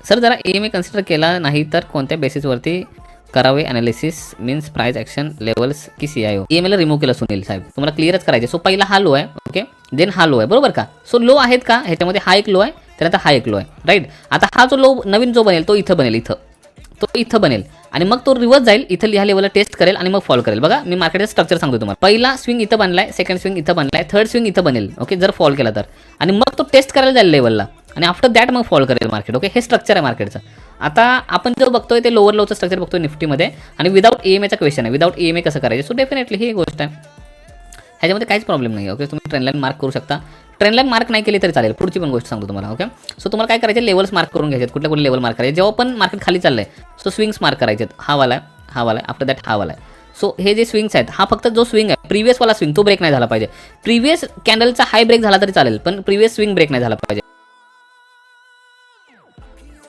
Sir जरा EMA consider केला नाही तर कोणत्या बेसिसवरती करावे analysis means price action levels की CIO? EMAला रिमूव्ह केलं सुनील साहेब, तुम्हाला क्लिअरच करायचे. सो पहिला हा लो आहे, ओके, देन हा लो आहे, बरोबर का? सो लो आहेत का ह्याच्यामध्ये? हा एक लो आहे, त्यानंतर हा एक लो आहे, राईट. आता हा जो लो नवीन जो बनेल तो इथं बनेल, तो इथं बनेल आणि मग तो रिव्हर्स जाईल, इथं ह्या लेवलला टेस्ट करेल आणि मग फॉल करेल. बघा मी मार्केटचं स्ट्रक्चर सांगतो तुम्हाला. पहिला स्विंग इथं बनलाय, सेकंड स्विंग इथं बनलाय, थर्ड स्विंग इथं बनेल, ओके, जर फॉल केला तर, आणि मग तो टेस्ट करायला जाईल लेवलला आणि आफ्टर दॅट मग फॉल करेल मार्केट. ओके, हे स्ट्रक्चर आहे मार्केटचं. आता आपण जो बघतोय ते लोअर लोचं स्ट्रक्चर बघतोय निफ्टीमध्ये आणि विदाउट EMAचा क्वेश्चन आहे, विदाउट EMA कसं करायचं. सो डेफिनेटली ही गोष्ट आहे, ह्याच्यामध्ये काहीच प्रॉब्लेम नाही. ओके, तुम्ही ट्रेंड लाईन मार्क करू शकता. ट्रेंड लाईन मार्क नाही केली तरी चालेल. पुढची पण गोष्ट सांगतो तुम्हाला. ओके, सो तुम्हाला काय करायचे, लेवल्स मार्क करून घ्यायचे. कुठल्या कुठले लेवल मार्क करायचे जेव्हा पण मार्केट खाली चाललंय. सो स्विंग्स मार्क करायचे. हा वाला आहे, हा वाला आहे, आफ्टर दॅट हा वाला आहे. सो हे जे स्विंग्स आहेत, हा फक्त जो स्विंग आहे प्रिव्हियस वाला स्विंग तो ब्रेक नाही झाला पाहिजे. प्रिव्हियस कॅन्डलचा हाय ब्रेक झाला तरी चालेल, पण प्रिव्हियस स्विंग ब्रेक नाही झाला पाहिजे.